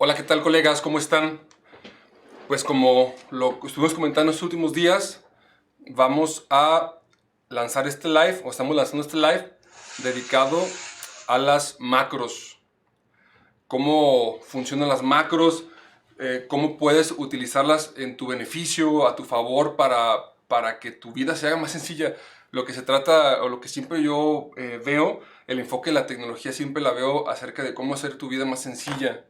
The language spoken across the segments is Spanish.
Hola, ¿qué tal, colegas? ¿Cómo están? Pues como lo estuvimos comentando en estos últimos días, vamos a lanzar este live, o estamos lanzando este live dedicado a las macros. Cómo funcionan las macros, cómo puedes utilizarlas en tu beneficio, a tu favor, para que tu vida se haga más sencilla. Lo que se trata, o lo que siempre yo veo, el enfoque de la tecnología siempre la veo acerca de cómo hacer tu vida más sencilla.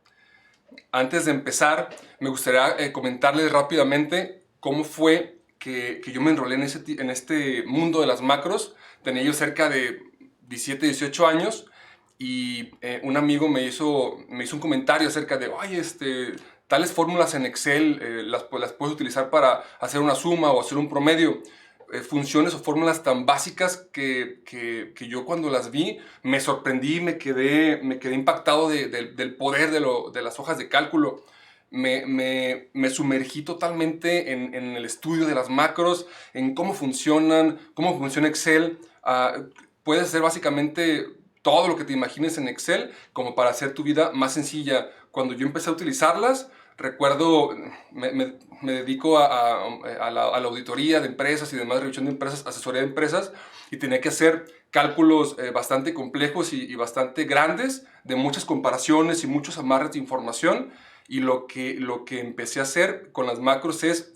Antes de empezar, me gustaría comentarles rápidamente cómo fue que yo me enrolé en este mundo de las macros. Tenía yo cerca de 17, 18 años y un amigo me hizo un comentario acerca de, oye, tales fórmulas en Excel las puedes utilizar para hacer una suma o hacer un promedio. Funciones o fórmulas tan básicas que yo cuando las vi me sorprendí, me quedé impactado del poder de las hojas de cálculo. Me sumergí totalmente en el estudio de las macros, en cómo funcionan, cómo funciona Excel. Puedes hacer básicamente todo lo que te imagines en Excel como para hacer tu vida más sencilla. Cuando yo empecé a utilizarlas, recuerdo, me dedico a la auditoría de empresas y demás, revisión de empresas, asesoría de empresas, y tenía que hacer cálculos bastante complejos y bastante grandes, de muchas comparaciones y muchos amarres de información. Y lo que empecé a hacer con las macros es,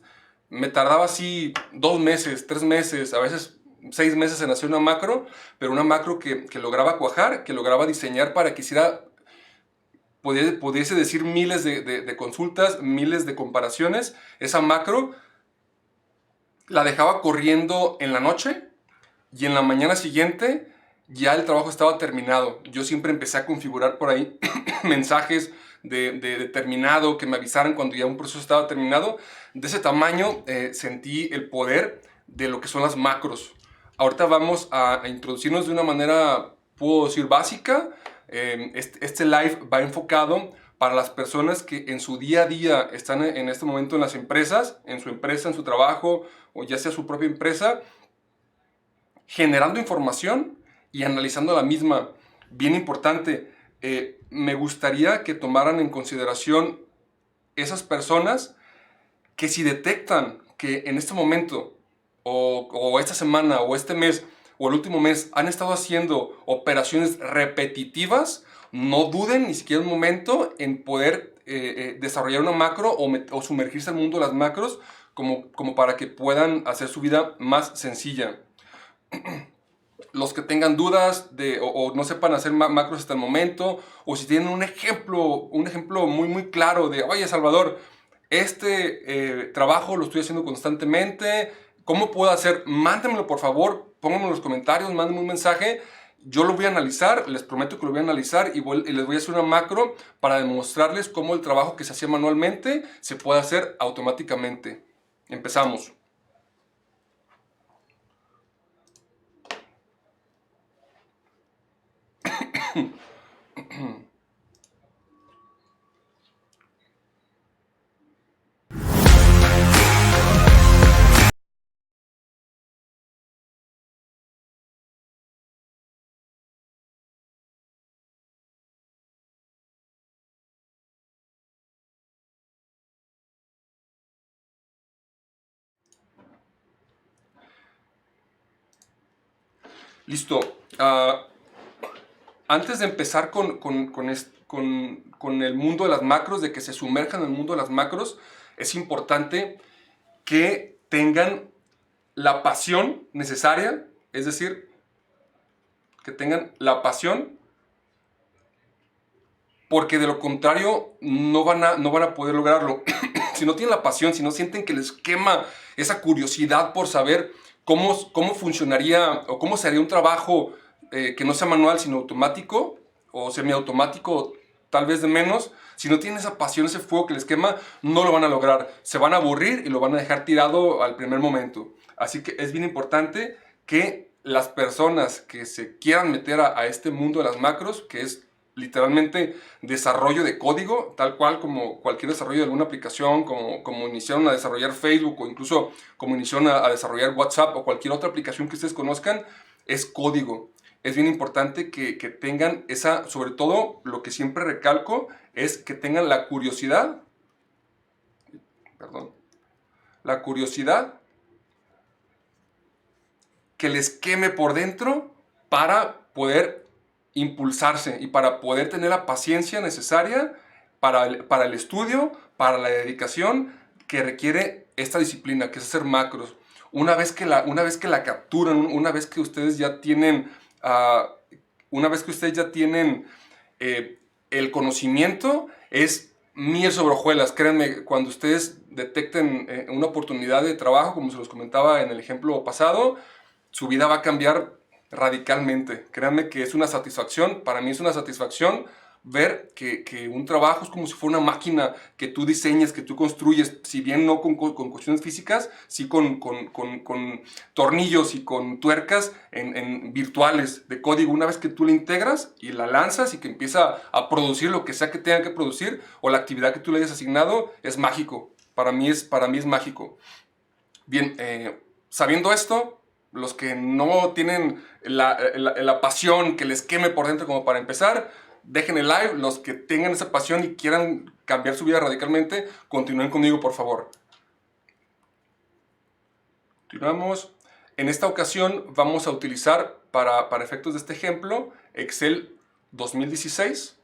me tardaba así 2 meses, 3 meses, a veces 6 meses en hacer una macro, pero una macro que lograba cuajar, que lograba diseñar para que hiciera, pudiese decir miles de consultas, miles de comparaciones. Esa macro la dejaba corriendo en la noche y en la mañana siguiente ya el trabajo estaba terminado. Yo siempre empecé a configurar por ahí mensajes de terminado, que me avisaran cuando ya un proceso estaba terminado. De ese tamaño sentí el poder de lo que son las macros. Ahorita vamos a introducirnos de una manera, puedo decir, básica. Este live va enfocado para las personas que en su día a día están en este momento en las empresas, en su empresa, en su trabajo, o ya sea su propia empresa, generando información y analizando la misma. Bien importante, me gustaría que tomaran en consideración esas personas que, si detectan que en este momento o esta semana o este mes o el último mes han estado haciendo operaciones repetitivas, no duden ni siquiera un momento en poder desarrollar una macro o sumergirse al mundo de las macros como para que puedan hacer su vida más sencilla. Los que tengan dudas o no sepan hacer macros hasta el momento, o si tienen un ejemplo muy, muy claro de, oye, Salvador, trabajo lo estoy haciendo constantemente, ¿cómo puedo hacer? Mándenmelo, por favor, pónganme en los comentarios, mándenme un mensaje. Yo lo voy a analizar, les prometo que lo voy a analizar y les voy a hacer una macro para demostrarles cómo el trabajo que se hacía manualmente se puede hacer automáticamente. Empezamos. Listo. Antes de empezar con el mundo de las macros, de que se sumerjan en el mundo de las macros, es importante que tengan la pasión necesaria, es decir, que tengan la pasión, porque de lo contrario no van a poder lograrlo. Si no tienen la pasión, si no sienten que les quema esa curiosidad por saber cómo funcionaría o cómo se haría un trabajo que no sea manual sino automático o semiautomático, tal vez de menos, si no tienen esa pasión, ese fuego que les quema, no lo van a lograr. Se van a aburrir y lo van a dejar tirado al primer momento. Así que es bien importante que las personas que se quieran meter a este mundo de las macros, que es literalmente desarrollo de código, tal cual como cualquier desarrollo de alguna aplicación, como iniciaron a desarrollar Facebook o incluso como iniciaron a desarrollar WhatsApp o cualquier otra aplicación que ustedes conozcan, es código. es bien importante que tengan esa, sobre todo lo que siempre recalco, es que tengan la curiosidad, la curiosidad que les queme por dentro para poder impulsarse y para poder tener la paciencia necesaria para el estudio, para la dedicación que requiere esta disciplina, que es hacer macros. Una vez que la capturan, una vez que ustedes ya tienen, una vez que ustedes ya tienen el conocimiento, es miel sobre hojuelas. Créanme, cuando ustedes detecten una oportunidad de trabajo, como se los comentaba en el ejemplo pasado, su vida va a cambiar radicalmente. Créanme que es una satisfacción, para mí es una satisfacción ver que un trabajo es como si fuera una máquina que tú diseñas, que tú construyes, si bien no con cuestiones físicas, sí con tornillos y con tuercas en virtuales de código. Una vez que tú la integras y la lanzas y que empieza a producir lo que sea que tenga que producir o la actividad que tú le hayas asignado, es mágico. Para mí es mágico. Bien, sabiendo esto, los que no tienen la pasión que les queme por dentro como para empezar, dejen el live. Los que tengan esa pasión y quieran cambiar su vida radicalmente, continúen conmigo, por favor. Continuamos. En esta ocasión vamos a utilizar para efectos de este ejemplo Excel 2016.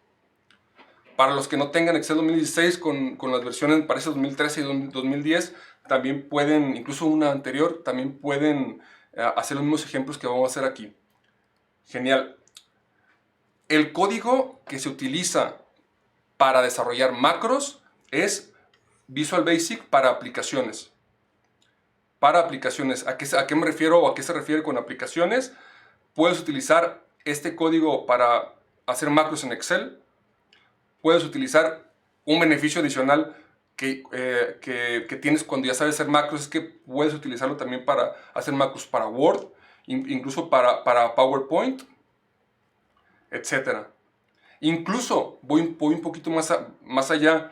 Para los que no tengan Excel 2016 con las versiones, parece 2013 y 2010, también pueden, incluso una anterior, también pueden hacer los mismos ejemplos que vamos a hacer aquí. Genial. El código que se utiliza para desarrollar macros es Visual Basic para aplicaciones. Para aplicaciones, ¿a qué me refiero o a qué se refiere con aplicaciones? Puedes utilizar este código para hacer macros en Excel. Puedes utilizar un beneficio adicional que tienes cuando ya sabes hacer macros, es que puedes utilizarlo también para hacer macros para Word, incluso para PowerPoint, etc. Incluso voy un poquito más allá.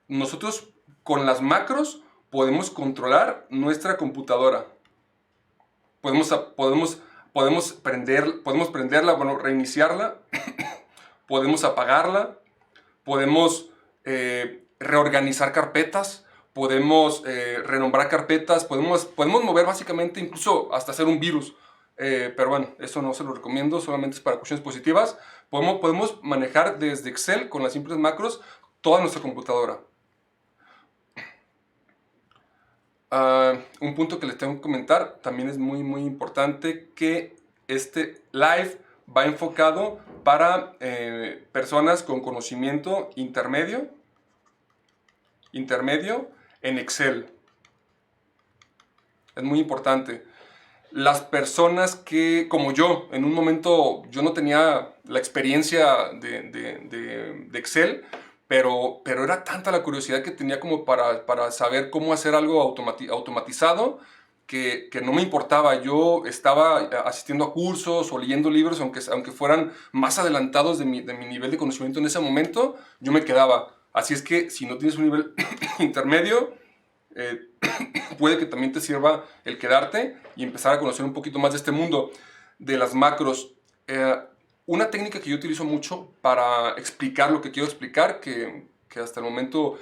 Nosotros con las macros podemos controlar nuestra computadora. Podemos prenderla, bueno, reiniciarla, podemos apagarla, podemos reorganizar carpetas, podemos renombrar carpetas, podemos mover básicamente, incluso hasta hacer un virus. Pero bueno, eso no se lo recomiendo, solamente es para cuestiones positivas. Podemos manejar desde Excel con las simples macros toda nuestra computadora. Un punto que les tengo que comentar, también es muy importante que este live va enfocado para personas con conocimiento intermedio en Excel. Es muy importante. Las personas que, como yo, en un momento yo no tenía la experiencia de Excel, pero era tanta la curiosidad que tenía como para saber cómo hacer algo automatizado que no me importaba. Yo estaba asistiendo a cursos o leyendo libros, aunque fueran más adelantados de mi nivel de conocimiento en ese momento, yo me quedaba. Así es que si no tienes un nivel intermedio, puede que también te sirva el quedarte y empezar a conocer un poquito más de este mundo de las macros. Una técnica que yo utilizo mucho para explicar lo que quiero explicar, que hasta el momento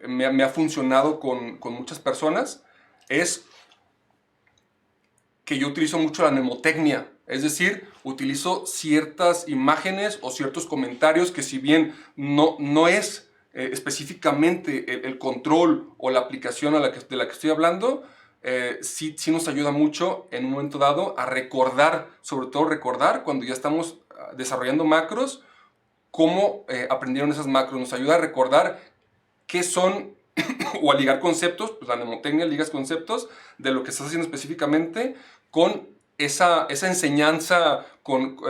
me ha funcionado con muchas personas, es que yo utilizo mucho la mnemotecnia. Es decir, utilizo ciertas imágenes o ciertos comentarios que, si bien no es específicamente el control o la aplicación de la que estoy hablando, sí nos ayuda mucho en un momento dado a recordar, sobre todo recordar cuando ya estamos desarrollando macros, cómo aprendieron esas macros. Nos ayuda a recordar qué son o a ligar conceptos, pues la mnemotecnia ligas conceptos de lo que estás haciendo específicamente con esa enseñanza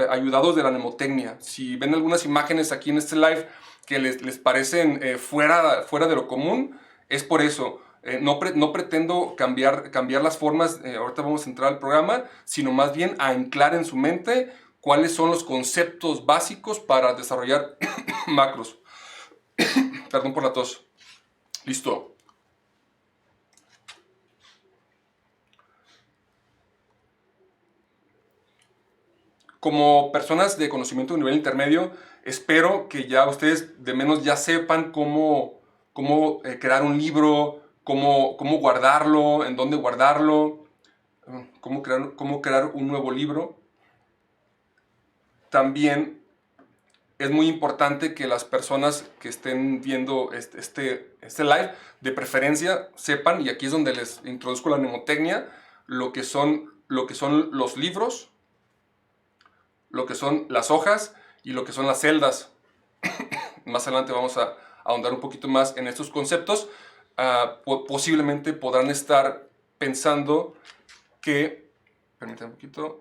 ayudados de la mnemotecnia. Si ven algunas imágenes aquí en este live que les parecen fuera de lo común, es por eso. No pretendo cambiar las formas, ahorita vamos a entrar al programa, sino más bien a anclar en su mente cuáles son los conceptos básicos para desarrollar macros. Perdón por la tos. Listo. como personas de conocimiento de nivel intermedio, espero que ya ustedes de menos ya sepan cómo crear un libro, cómo guardarlo, en dónde guardarlo, cómo crear un nuevo libro. También es muy importante que las personas que estén viendo este live, de preferencia, sepan, y aquí es donde les introduzco la mnemotecnia, lo que son los libros, lo que son las hojas y lo que son las celdas. Más adelante vamos a ahondar un poquito más en estos conceptos. Posiblemente podrán estar pensando que... Permítanme un poquito.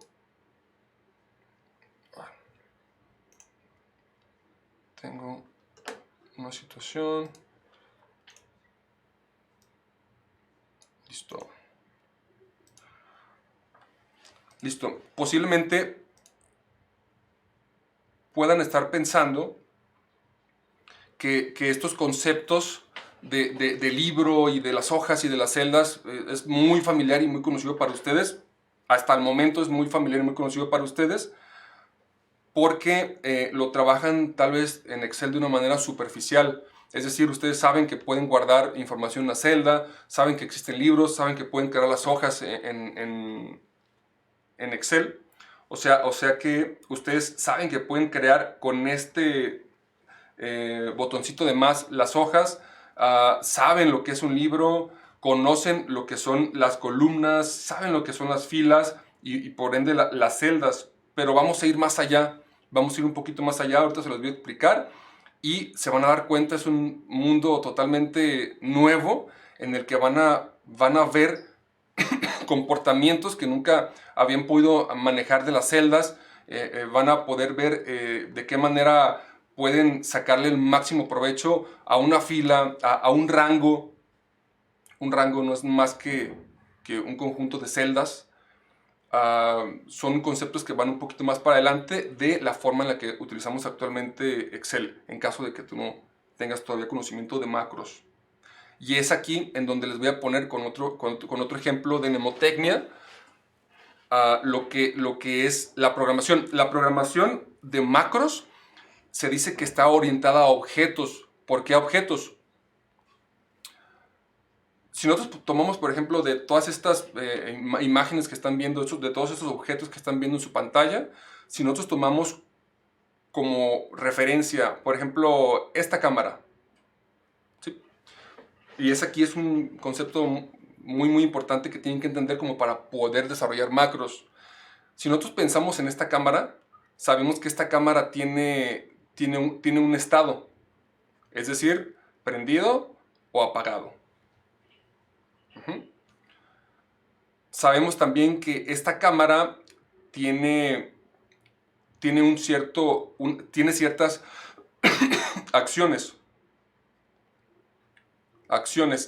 Tengo una situación. Listo. Listo. Posiblemente puedan estar pensando que estos conceptos de libro y de las hojas y de las celdas es muy familiar y muy conocido para ustedes. Hasta el momento es muy familiar y muy conocido para ustedes, porque lo trabajan tal vez en Excel de una manera superficial. Es decir, ustedes saben que pueden guardar información en una celda, saben que existen libros, saben que pueden crear las hojas en Excel. O sea que ustedes saben que pueden crear con este botoncito de más las hojas, saben lo que es un libro, conocen lo que son las columnas, saben lo que son las filas y por ende las celdas. Pero vamos a ir más allá, vamos a ir un poquito más allá, ahorita se los voy a explicar y se van a dar cuenta, es un mundo totalmente nuevo en el que van a ver comportamientos que nunca habían podido manejar de las celdas. Van a poder ver de qué manera pueden sacarle el máximo provecho a una fila, a un rango. Un rango no es más que un conjunto de celdas. Son conceptos que van un poquito más para adelante de la forma en la que utilizamos actualmente Excel, en caso de que tú no tengas todavía conocimiento de macros. Y es aquí en donde les voy a poner con otro ejemplo de mnemotecnia lo que es la programación. La programación de macros se dice que está orientada a objetos. ¿Por qué a objetos? Si nosotros tomamos, por ejemplo, de todas estas imágenes que están viendo, de todos estos objetos que están viendo en su pantalla, si nosotros tomamos como referencia, por ejemplo, esta cámara, ¿sí? Y aquí es un concepto muy importante que tienen que entender como para poder desarrollar macros. Si nosotros pensamos en esta cámara, sabemos que esta cámara tiene un estado, es decir, prendido o apagado. Sabemos también que esta cámara tiene ciertas acciones.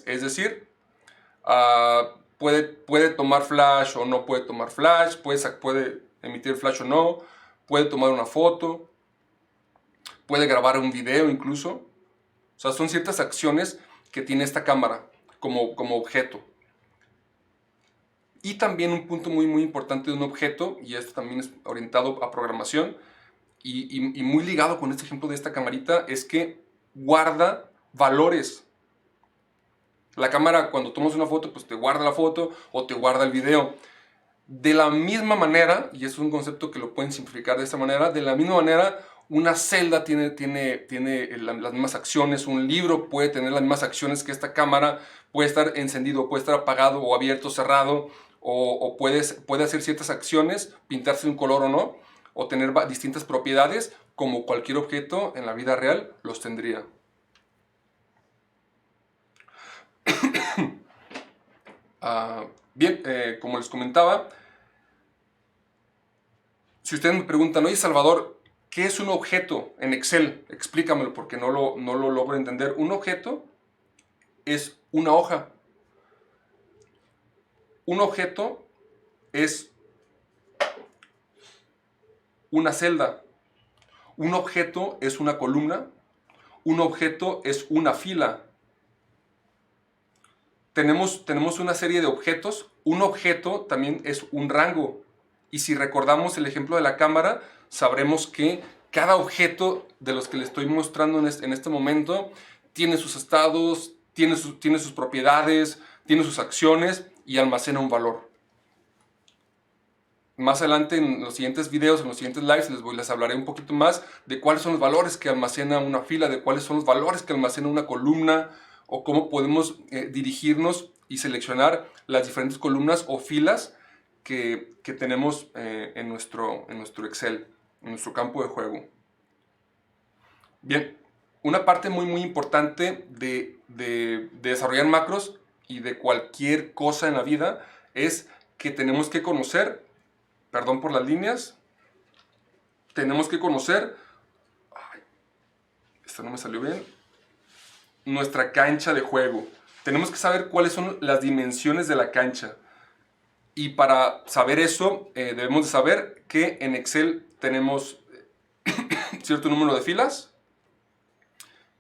Es decir, puede tomar flash o no puede tomar flash, puede emitir flash o no, puede tomar una foto, puede grabar un video incluso. O sea, son ciertas acciones que tiene esta cámara como objeto. Y también un punto muy importante de un objeto, y esto también es orientado a programación, y muy ligado con este ejemplo de esta camarita, es que guarda valores. La cámara, cuando tomas una foto, pues te guarda la foto o te guarda el video. De la misma manera, y es un concepto que lo pueden simplificar de esta manera, de la misma manera, una celda tiene las mismas acciones, un libro puede tener las mismas acciones que esta cámara, puede estar encendido, puede estar apagado o abierto, cerrado, o puede hacer ciertas acciones, pintarse un color o no, o tener distintas propiedades, como cualquier objeto en la vida real los tendría. Bien, como les comentaba, si ustedes me preguntan, oye Salvador, ¿qué es un objeto en Excel? Explícamelo porque no lo logro entender. Un objeto es una hoja. Un objeto es una celda. Un objeto es una columna. Un objeto es una fila. Tenemos una serie de objetos. Un objeto también es un rango. Y si recordamos el ejemplo de la cámara, sabremos que cada objeto de los que les estoy mostrando en este momento tiene sus estados, tiene sus propiedades, tiene sus acciones y almacena un valor. Más adelante en los siguientes videos, en los siguientes lives, les hablaré un poquito más de cuáles son los valores que almacena una fila, de cuáles son los valores que almacena una columna, o cómo podemos dirigirnos y seleccionar las diferentes columnas o filas que tenemos en nuestro Excel, en nuestro campo de juego. Bien, una parte muy importante de desarrollar macros y de cualquier cosa en la vida es que tenemos que conocer, perdón por las líneas, tenemos que conocer, esto no me salió bien, nuestra cancha de juego. Tenemos que saber cuáles son las dimensiones de la cancha. Y para saber eso, debemos de saber que en Excel tenemos cierto número de filas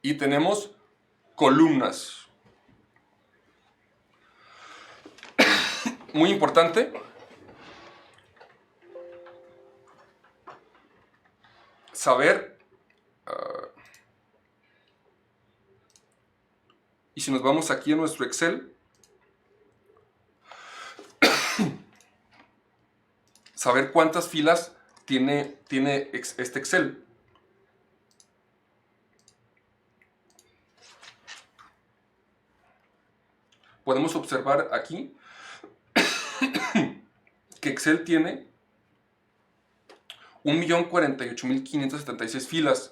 y tenemos columnas. Muy importante. Saber. Y si nos vamos aquí a nuestro Excel, saber cuántas filas tiene este Excel. Podemos observar aquí que Excel tiene 1.048.576 filas.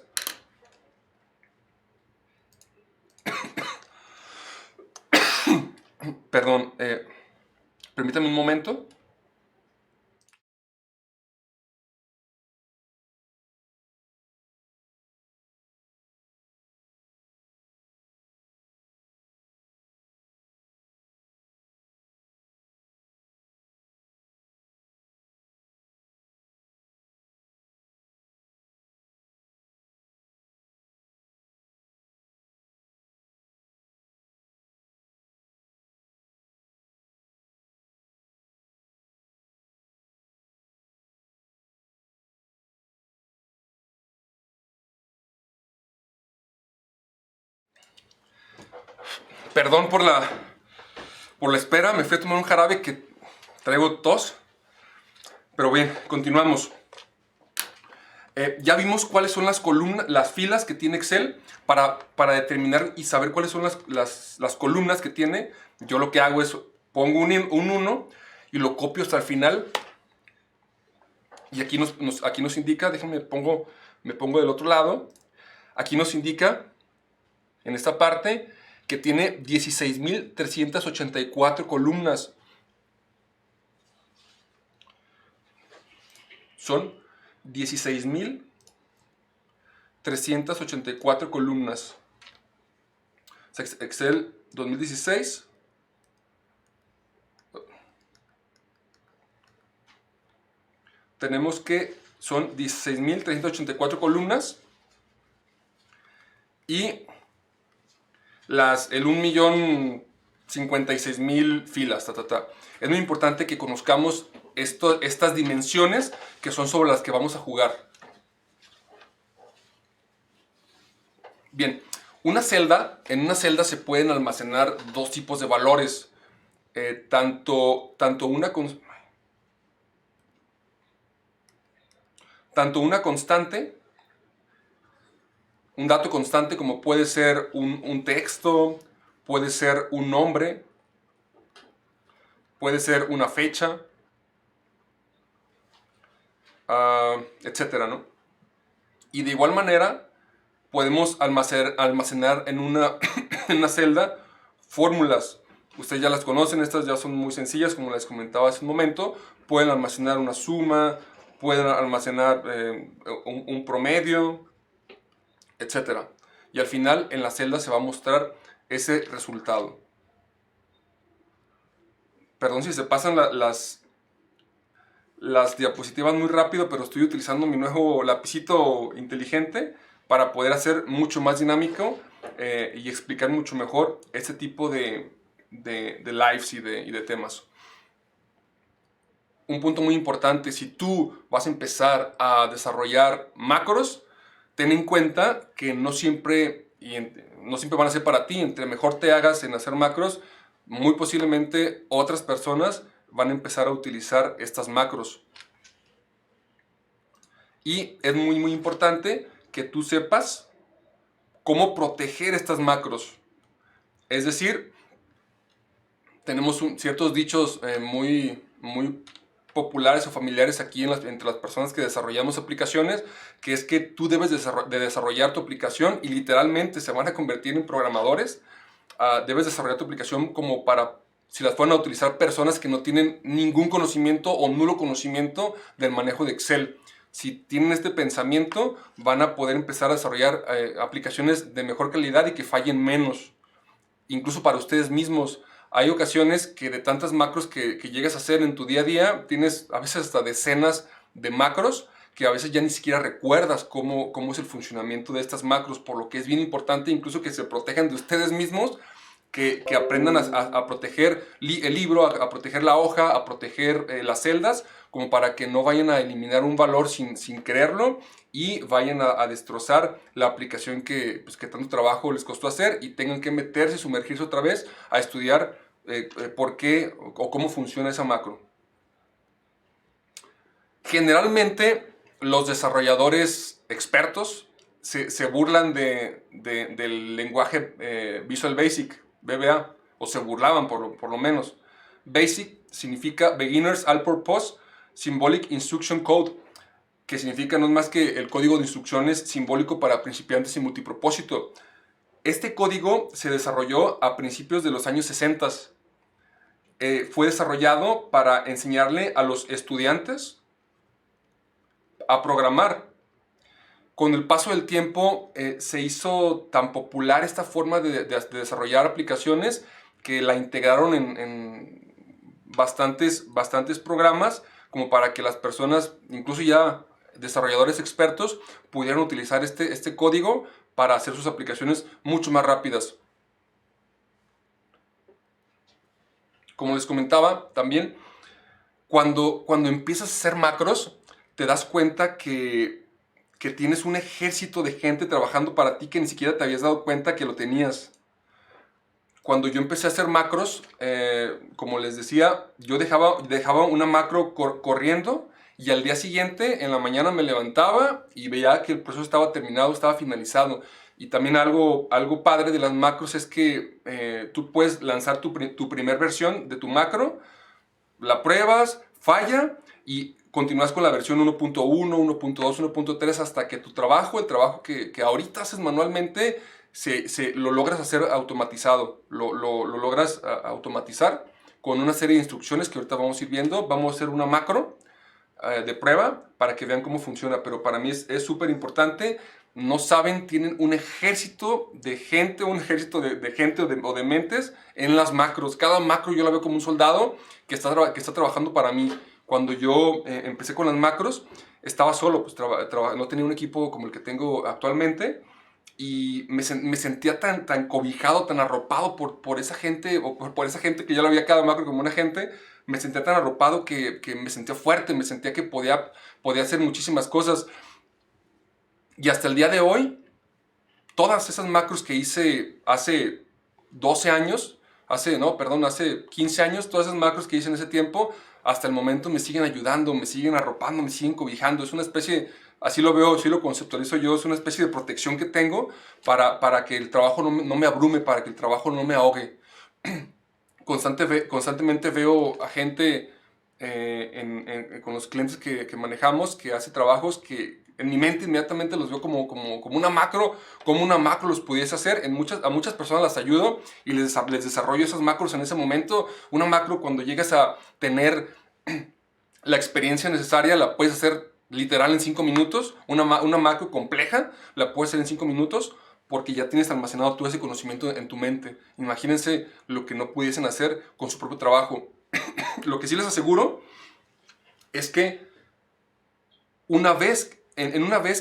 Perdón, permítame un momento. Perdón por la espera, me fui a tomar un jarabe que traigo tos. Pero bien, continuamos. Ya vimos cuáles son las columnas, las filas que tiene Excel para determinar y saber cuáles son las columnas que tiene. Yo lo que hago es pongo un 1 y lo copio hasta el final. Y aquí nos indica, déjenme me pongo del otro lado. Aquí nos indica en esta parte que tiene 16.384 columnas. Son 16.384 columnas. Excel 2016. Tenemos que son 16.384 columnas. Y el 1.056.000 filas. Es muy importante que conozcamos estas dimensiones que son sobre las que vamos a jugar. Bien, en una celda se pueden almacenar dos tipos de valores. Tanto una constante, un dato constante como puede ser un texto, puede ser un nombre, puede ser una fecha, etcétera, ¿no? Y de igual manera podemos almacenar en una celda fórmulas. Ustedes ya las conocen, estas ya son muy sencillas, como les comentaba hace un momento. Pueden almacenar una suma, pueden almacenar un promedio, etcétera. Y al final en la celda se va a mostrar ese resultado. Perdón si se pasan las diapositivas muy rápido, pero estoy utilizando mi nuevo lapicito inteligente para poder hacer mucho más dinámico y explicar mucho mejor este tipo de lives y de temas. un punto muy importante, si tú vas a empezar a desarrollar macros, ten en cuenta que no siempre, no siempre van a ser para ti. Entre mejor te hagas en hacer macros, muy posiblemente otras personas van a empezar a utilizar estas macros. Y es muy, muy importante que tú sepas cómo proteger estas macros. Es decir, tenemos ciertos dichos muy populares o familiares aquí entre las personas que desarrollamos aplicaciones, que es que tú debes de desarrollar tu aplicación y literalmente se van a convertir en programadores. Debes desarrollar tu aplicación como para, si las fueran a utilizar personas que no tienen ningún conocimiento o nulo conocimiento del manejo de Excel. Si tienen este pensamiento, van a poder empezar a desarrollar aplicaciones de mejor calidad y que fallen menos. Incluso para ustedes mismos. Hay ocasiones que de tantas macros que llegas a hacer en tu día a día, tienes a veces hasta decenas de macros que a veces ya ni siquiera recuerdas cómo es el funcionamiento de estas macros, por lo que es bien importante incluso que se protejan de ustedes mismos, que aprendan a proteger el libro, a proteger la hoja, a proteger las celdas, como para que no vayan a eliminar un valor sin quererlo y vayan a destrozar la aplicación que tanto trabajo les costó hacer y tengan que meterse, sumergirse otra vez a estudiar por qué o cómo funciona esa macro. Generalmente los desarrolladores expertos se burlan del lenguaje Visual Basic, VBA, o se burlaban por lo menos. Basic significa Beginners All Purpose Symbolic Instruction Code, que significa no es más que el código de instrucciones simbólico para principiantes y multipropósito. Este código se desarrolló a principios de los años 60. Fue desarrollado para enseñarle a los estudiantes a programar. Con el paso del tiempo se hizo tan popular esta forma de desarrollar aplicaciones que la integraron en bastantes programas como para que las personas, incluso ya desarrolladores expertos, pudieran utilizar este código para hacer sus aplicaciones mucho más rápidas. Como les comentaba también, cuando empiezas a hacer macros, te das cuenta que tienes un ejército de gente trabajando para ti que ni siquiera te habías dado cuenta que lo tenías. Cuando yo empecé a hacer macros, como les decía, yo dejaba una macro corriendo y al día siguiente, en la mañana me levantaba y veía que el proceso estaba terminado, estaba finalizado. Y también algo padre de las macros es que tú puedes lanzar tu primer versión de tu macro, la pruebas, falla y continúas con la versión 1.1, 1.2, 1.3 hasta que el trabajo que ahorita haces manualmente, lo logras hacer automatizado. Lo logras automatizar con una serie de instrucciones que ahorita vamos a ir viendo. Vamos a hacer una macro de prueba para que vean cómo funciona, pero para mí es súper importante. No saben, tienen un ejército de gente, o de mentes en las macros. Cada macro yo la veo como un soldado que está trabajando para mí. Cuando yo empecé con las macros, estaba solo, pues no tenía un equipo como el que tengo actualmente y me sentía tan cobijado, tan arropado por esa gente, o por esa gente que yo la veía cada macro como una gente. Me sentía tan arropado que me sentía fuerte, me sentía que podía hacer muchísimas cosas. Y hasta el día de hoy, todas esas macros que hice hace 12 años, hace 15 años, todas esas macros que hice en ese tiempo, hasta el momento me siguen ayudando, me siguen arropando, me siguen cobijando. Es una especie, así lo veo, así lo conceptualizo yo, es una especie de protección que tengo para que el trabajo no me abrume, para que el trabajo no me ahogue. Constantemente veo a gente con los clientes que manejamos que hace trabajos que en mi mente inmediatamente los veo como una macro, los pudiese hacer. A muchas personas las ayudo y les desarrollo esas macros en ese momento. Una macro, cuando llegas a tener la experiencia necesaria, la puedes hacer literal en 5 minutos. Una macro compleja la puedes hacer en 5 minutos porque ya tienes almacenado todo ese conocimiento en tu mente. Imagínense lo que no pudiesen hacer con su propio trabajo. Lo que sí les aseguro es que una vez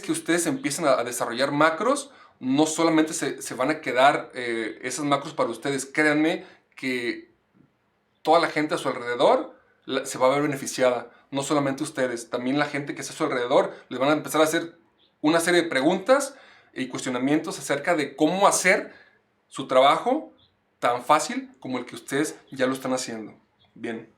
que ustedes empiecen a desarrollar macros, no solamente se van a quedar esas macros para ustedes. Créanme que toda la gente a su alrededor se va a ver beneficiada. No solamente ustedes, también la gente que está a su alrededor les van a empezar a hacer una serie de preguntas y cuestionamientos acerca de cómo hacer su trabajo tan fácil como el que ustedes ya lo están haciendo. Bien.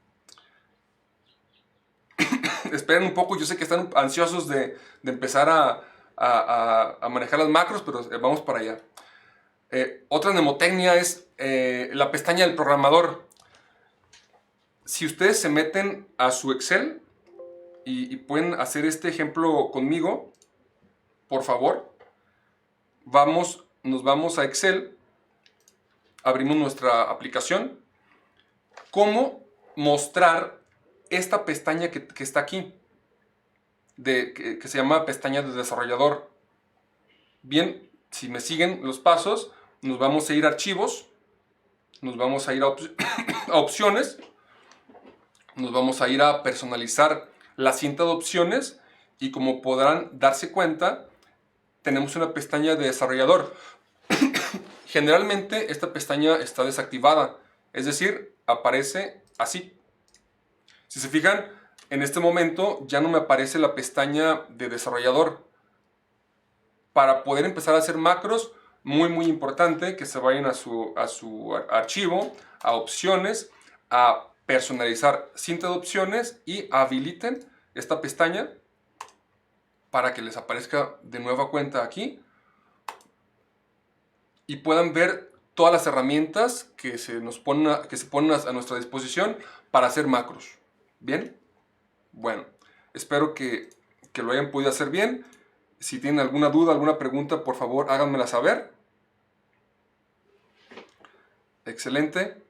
Esperen un poco, yo sé que están ansiosos de empezar a manejar las macros, pero vamos para allá. Otra mnemotecnia es la pestaña del programador. Si ustedes se meten a su Excel y pueden hacer este ejemplo conmigo, por favor, nos vamos a Excel, abrimos nuestra aplicación. ¿Cómo mostrar esta pestaña que está aquí? Que se llama pestaña de desarrollador. Bien, si me siguen los pasos, nos vamos a ir a archivos, nos vamos a ir a opciones, nos vamos a ir a personalizar la cinta de opciones y como podrán darse cuenta, tenemos una pestaña de desarrollador. Generalmente esta pestaña está desactivada, es decir, aparece así. Si se fijan, en este momento ya no me aparece la pestaña de desarrollador. Para poder empezar a hacer macros, muy importante que se vayan a su archivo, a opciones, a personalizar cinta de opciones y habiliten esta pestaña para que les aparezca de nueva cuenta aquí y puedan ver todas las herramientas que se ponen a nuestra disposición para hacer macros. ¿Bien? Bueno, espero que lo hayan podido hacer bien. Si tienen alguna duda, alguna pregunta, por favor háganmela saber. Excelente.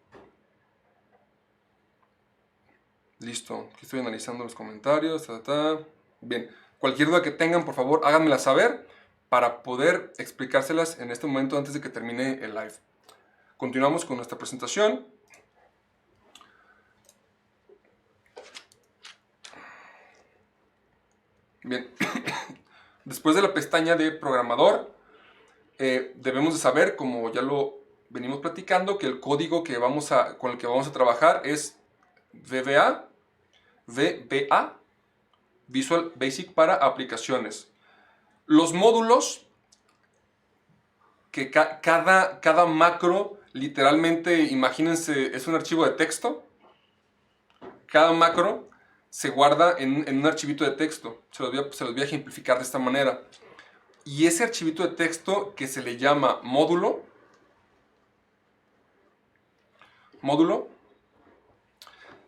Listo, aquí estoy analizando los comentarios. Bien, cualquier duda que tengan, por favor háganmela saber para poder explicárselas en este momento antes de que termine el live. Continuamos con nuestra presentación. Bien, después de la pestaña de programador, debemos de saber, como ya lo venimos platicando, que el código con el que vamos a trabajar es VBA, Visual Basic para aplicaciones. Los módulos, que cada macro, literalmente, imagínense, es un archivo de texto. Cada macro se guarda en un archivito de texto. Se los voy a ejemplificar de esta manera. Y ese archivito de texto que se le llama módulo,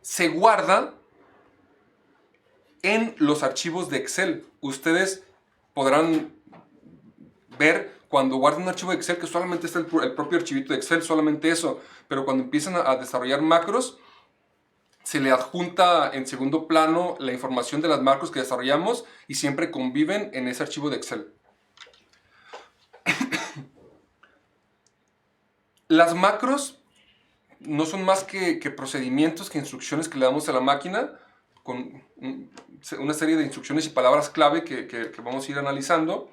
se guarda en los archivos de Excel. Ustedes podrán ver cuando guardan un archivo de Excel que solamente está el propio archivito de Excel, solamente eso. Pero cuando empiezan a desarrollar macros, se le adjunta en segundo plano la información de las macros que desarrollamos y siempre conviven en ese archivo de Excel. Las macros no son más que procedimientos, que instrucciones que le damos a la máquina con una serie de instrucciones y palabras clave que vamos a ir analizando,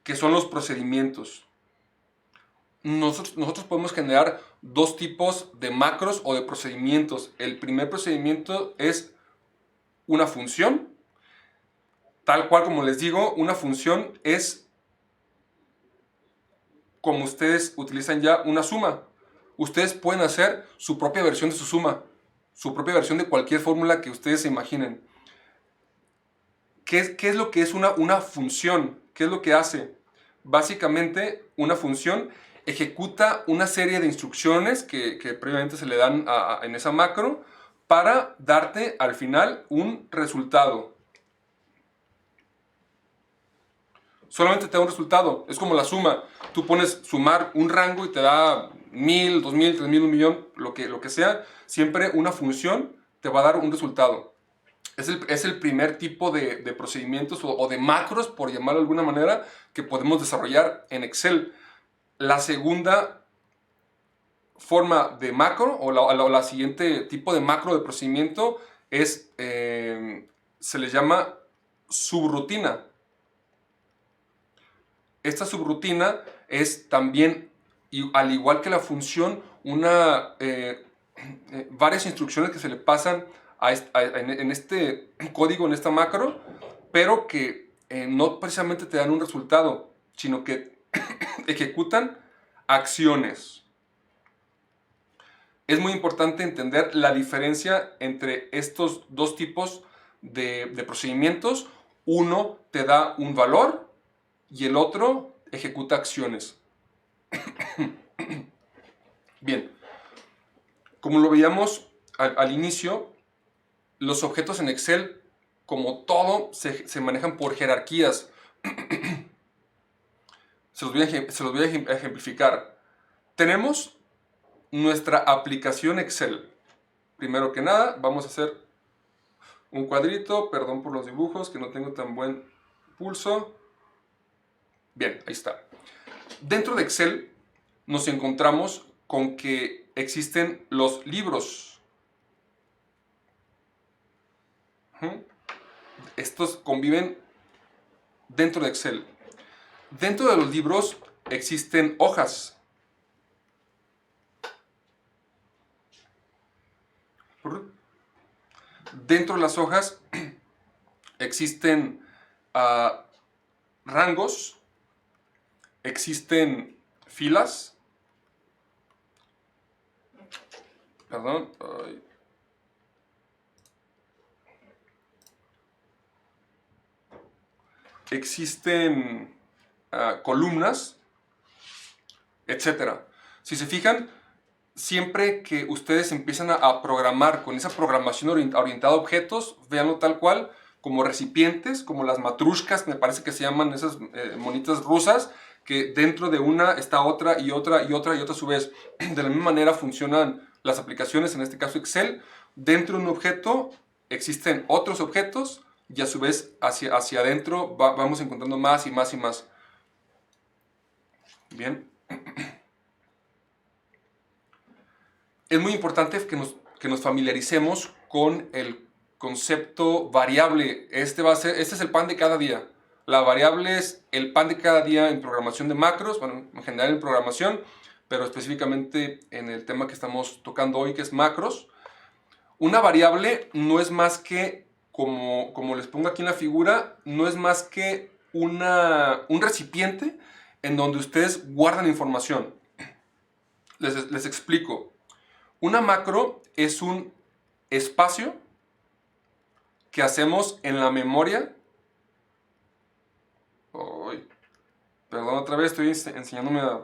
que son los procedimientos. Nosotros podemos generar dos tipos de macros o de procedimientos. El primer procedimiento es una función. Tal cual como les digo, una función es como ustedes utilizan ya una suma. Ustedes pueden hacer su propia versión de su suma, su propia versión de cualquier fórmula que ustedes se imaginen. ¿Qué es lo que es una función? ¿Qué es lo que hace? Básicamente, una función ejecuta una serie de instrucciones que previamente se le dan en esa macro para darte al final un resultado. Solamente te da un resultado. Es como la suma. Tú pones sumar un rango y te da 1000, 2000, 3000, 1.000.000, lo que sea. Siempre una función te va a dar un resultado. Es el primer tipo de procedimientos o de macros, por llamarlo de alguna manera, que podemos desarrollar en Excel. La segunda forma de macro o la siguiente tipo de macro de procedimiento es, se le llama subrutina. Esta subrutina es también, al igual que la función, una varias instrucciones que se le pasan en este código, en esta macro, pero que no precisamente te dan un resultado, sino que ejecutan acciones. Es muy importante entender la diferencia entre estos dos tipos de procedimientos. Uno te da un valor y el otro ejecuta acciones. Bien, como lo veíamos al inicio, los objetos en Excel, como todo, se manejan por jerarquías. Se los voy a ejemplificar. Tenemos nuestra aplicación Excel. Primero que nada, vamos a hacer un cuadrito. Perdón por los dibujos, que no tengo tan buen pulso. Bien, ahí está. Dentro de Excel nos encontramos con que existen los libros. Estos conviven dentro de Excel. Dentro de los libros existen hojas. Dentro de las hojas existen rangos, existen filas. Perdón. Existen columnas, etcétera. Si se fijan, siempre que ustedes empiezan a programar con esa programación orientada a objetos, véanlo tal cual, como recipientes, como las matrushkas, me parece que se llaman esas monitas rusas, que dentro de una está otra y otra y otra y otra a su vez. De la misma manera funcionan las aplicaciones, en este caso Excel. Dentro de un objeto existen otros objetos y a su vez hacia adentro vamos encontrando más y más y más. Bien. Es muy importante que nos familiaricemos con el concepto variable. Este es el pan de cada día. La variable es el pan de cada día en programación de macros, bueno, en general en programación, pero específicamente en el tema que estamos tocando hoy, que es macros. Una variable no es más que, como les pongo aquí en la figura, no es más que un recipiente en donde ustedes guardan información. Les explico. Una macro es un espacio que hacemos en la memoria. Perdón, otra vez estoy enseñándome a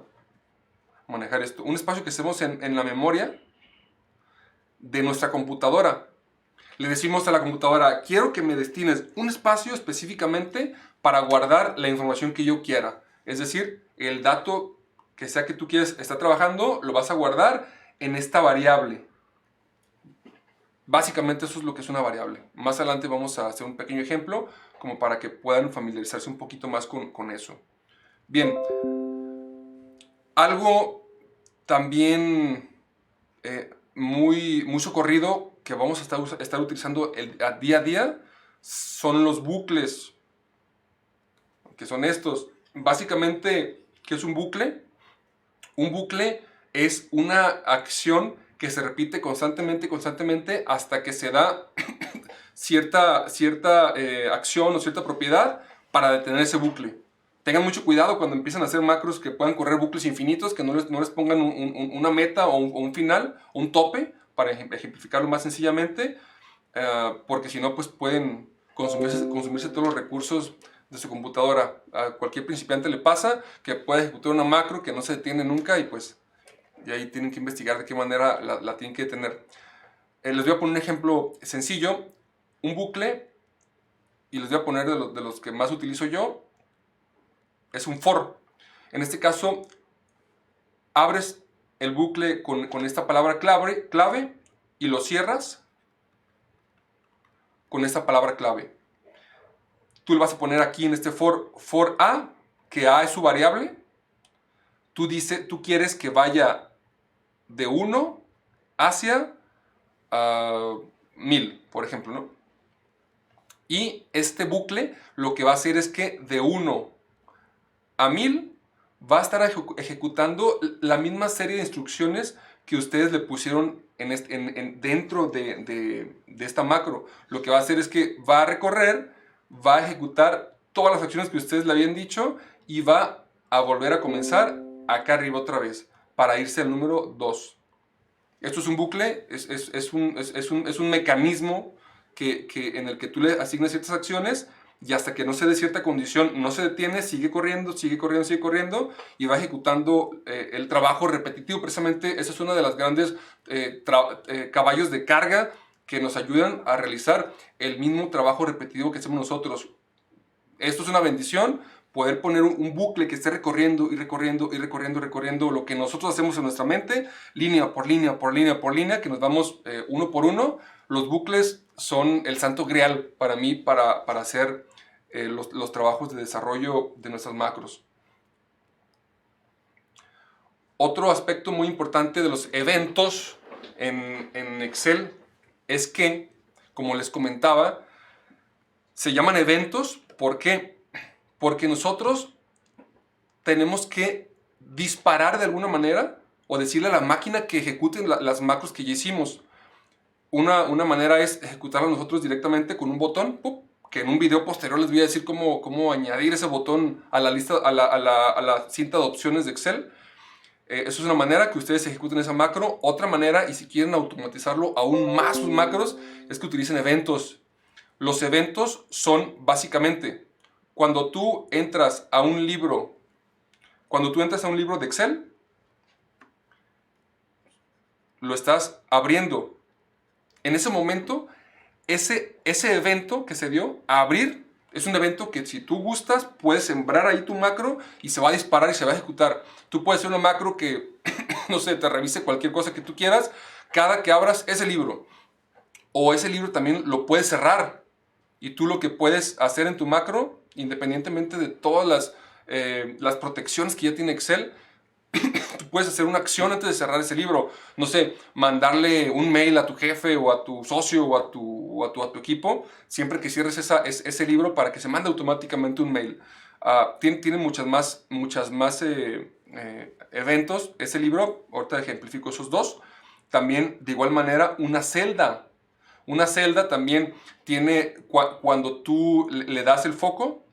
manejar esto. Un espacio que hacemos en la memoria de nuestra computadora. Le decimos a la computadora, quiero que me destines un espacio específicamente para guardar la información que yo quiera. Es decir, el dato que sea que tú quieres estar trabajando, lo vas a guardar en esta variable. Básicamente eso es lo que es una variable. Más adelante vamos a hacer un pequeño ejemplo como para que puedan familiarizarse un poquito más con eso. Bien, algo también muy socorrido que vamos a estar utilizando día a día son los bucles, que son estos. Básicamente, ¿qué es un bucle? Un bucle es una acción que se repite constantemente hasta que se da cierta acción o cierta propiedad para detener ese bucle. Tengan mucho cuidado cuando empiezan a hacer macros que puedan correr bucles infinitos, que no les pongan una meta o un final, un tope, para ejemplificarlo más sencillamente, porque si no, pues pueden consumirse todos los recursos de su computadora. A cualquier principiante le pasa que puede ejecutar una macro que no se detiene nunca y pues de ahí tienen que investigar de qué manera la tienen que detener. Les voy a poner un ejemplo sencillo, un bucle, y les voy a poner de los que más utilizo yo, es un for. En este caso, abres el bucle con esta palabra clave y lo cierras con esta palabra clave. Tú le vas a poner aquí en este for a, que a es su variable. Tú quieres que vaya de 1 hacia 1000, por ejemplo, ¿no? Y este bucle lo que va a hacer es que de 1 a 1000 va a estar ejecutando la misma serie de instrucciones que ustedes le pusieron dentro de esta macro. Lo que va a hacer es que va a recorrer, va a ejecutar todas las acciones que ustedes le habían dicho y va a volver a comenzar acá arriba otra vez para irse al número 2. Esto es un bucle, es un mecanismo en el que tú le asignas ciertas acciones y hasta que no se dé cierta condición no se detiene, sigue corriendo, sigue corriendo, sigue corriendo y va ejecutando el trabajo repetitivo. Precisamente esa es una de las grandes caballos de carga que nos ayudan a realizar el mismo trabajo repetitivo que hacemos nosotros. Esto es una bendición, poder poner un bucle que esté recorriendo y recorriendo y recorriendo, recorriendo lo que nosotros hacemos en nuestra mente, línea por línea, por línea, por línea, que nos vamos uno por uno. Los bucles son el santo grial para mí para hacer los trabajos de desarrollo de nuestras macros. Otro aspecto muy importante de los eventos en Excel es que, como les comentaba, se llaman eventos. ¿Por qué? Porque nosotros tenemos que disparar de alguna manera o decirle a la máquina que ejecute las macros que ya hicimos. Una manera es ejecutarlas nosotros directamente con un botón, ¡pup!, que en un video posterior les voy a decir cómo añadir ese botón a la lista, a la cinta de opciones de Excel. Eso es una manera que ustedes ejecuten esa macro. Otra manera, y si quieren automatizarlo aún más sus macros, es que utilicen eventos. Los eventos son básicamente cuando tú entras a un libro de Excel, lo estás abriendo. En ese momento, ese evento que se dio a abrir es un evento que, si tú gustas, puedes sembrar ahí tu macro y se va a disparar y se va a ejecutar. Tú puedes hacer una macro que, no sé, te revise cualquier cosa que tú quieras cada que abras ese libro. O ese libro también lo puedes cerrar. Y tú lo que puedes hacer en tu macro, independientemente de todas las protecciones que ya tiene Excel, tú puedes hacer una acción antes de cerrar ese libro. No sé, mandarle un mail a tu jefe o a tu socio o a tu equipo siempre que cierres ese libro para que se mande automáticamente un mail. Tiene muchas más eventos ese libro. Ahorita ejemplifico esos dos. También, de igual manera, una celda. Una celda también tiene, cuando tú le das el foco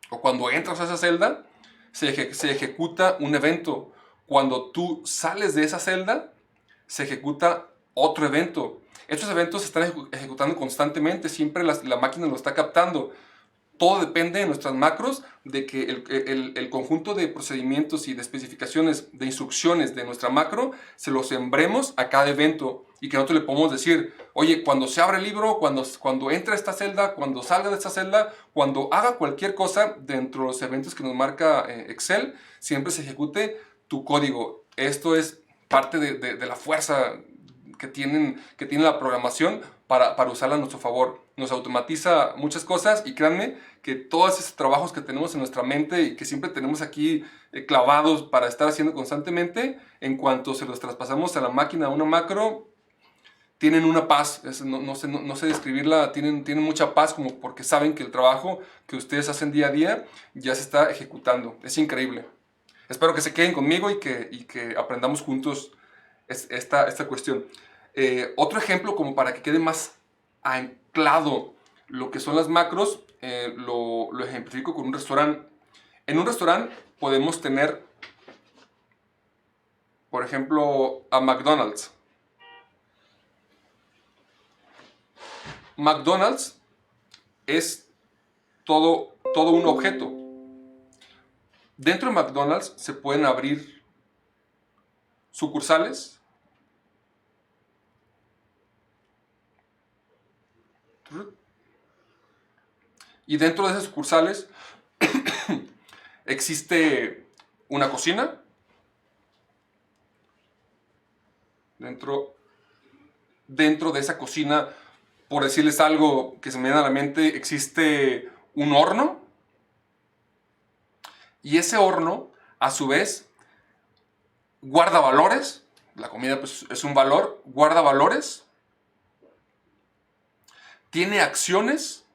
o cuando entras a esa celda, se ejecuta un evento. Cuando tú sales de esa celda, se ejecuta otro evento. Estos eventos se están ejecutando constantemente, siempre la máquina lo está captando. Todo depende de nuestras macros, de que el conjunto de procedimientos y de especificaciones, de instrucciones de nuestra macro, se los sembremos a cada evento y que nosotros le podemos decir, oye, cuando se abre el libro, cuando entre a esta celda, cuando salga de esta celda, cuando haga cualquier cosa dentro de los eventos que nos marca Excel, siempre se ejecute tu código. Esto es parte de la fuerza que tiene la programación para usarla a nuestro favor. Nos automatiza muchas cosas y créanme que todos esos trabajos que tenemos en nuestra mente y que siempre tenemos aquí clavados para estar haciendo constantemente, en cuanto se los traspasamos a la máquina, a una macro, tienen una paz. No sé describirla, tienen mucha paz, como porque saben que el trabajo que ustedes hacen día a día ya se está ejecutando. Es increíble. Espero que se queden conmigo y que aprendamos juntos esta cuestión. Otro ejemplo, como para que quede más anclado lo que son las macros, lo ejemplifico con un restaurante. En un restaurante podemos tener, por ejemplo, a McDonald's. McDonald's es todo un objeto. Dentro de McDonald's se pueden abrir sucursales, y dentro de esas sucursales existe una cocina. Dentro de esa cocina, por decirles algo que se me viene a la mente, existe un horno. Y ese horno, a su vez, guarda valores. La comida, pues, es un valor. Guarda valores. Tiene acciones.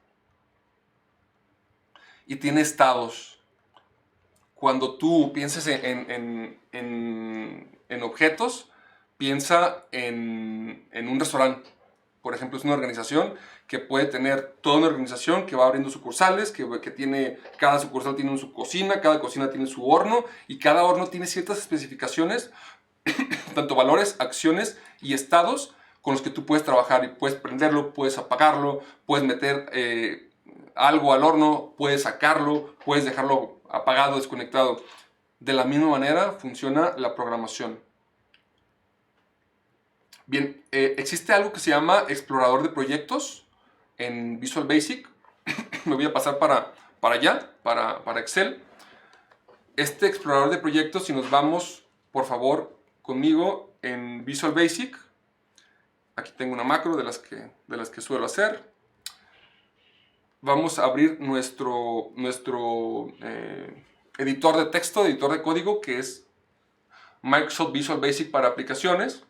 Y tiene estados. Cuando tú pienses en en objetos, piensa en un restaurante. Por ejemplo, es una organización que puede tener toda una organización que va abriendo sucursales, que tiene, cada sucursal tiene su cocina, cada cocina tiene su horno, y cada horno tiene ciertas especificaciones, tanto valores, acciones y estados con los que tú puedes trabajar, y puedes prenderlo, puedes apagarlo, puedes meter algo al horno, puedes sacarlo, puedes dejarlo apagado, desconectado. De la misma manera funciona la programación. Bien, existe algo que se llama explorador de proyectos en Visual Basic. Me voy a pasar para allá, para Excel. Este explorador de proyectos, si nos vamos, por favor, conmigo en Visual Basic. Aquí tengo una macro de las que suelo hacer. Vamos a abrir nuestro editor de texto, editor de código, que es Microsoft Visual Basic para aplicaciones.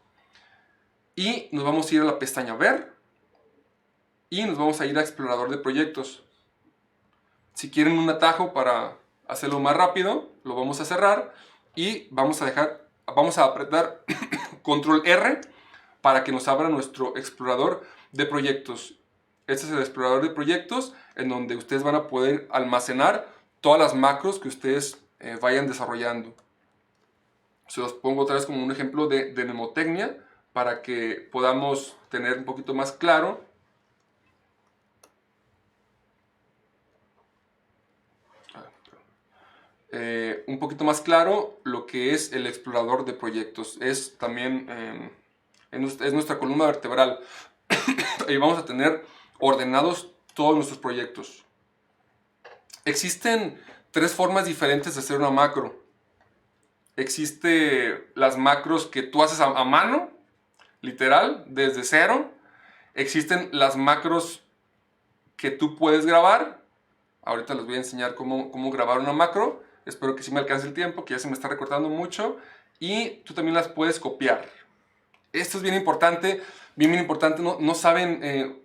Y nos vamos a ir a la pestaña Ver. Y nos vamos a ir a Explorador de Proyectos. Si quieren un atajo para hacerlo más rápido, lo vamos a cerrar. Y vamos a apretar Control R para que nos abra nuestro explorador de proyectos. Este es el explorador de proyectos en donde ustedes van a poder almacenar todas las macros que ustedes vayan desarrollando. Se los pongo otra vez como un ejemplo de mnemotecnia para que podamos tener un poquito más claro. Un poquito más claro lo que es el explorador de proyectos. Es también es nuestra columna vertebral. Y vamos a tener ordenados todos nuestros proyectos. Existen tres formas diferentes de hacer una macro. Existe las macros que tú haces a mano, literal, desde cero. Existen las macros que tú puedes grabar. Ahorita les voy a enseñar cómo grabar una macro. Espero que sí me alcance el tiempo, que ya se me está recortando mucho. Y tú también las puedes copiar. Esto es bien importante, bien importante. No saben,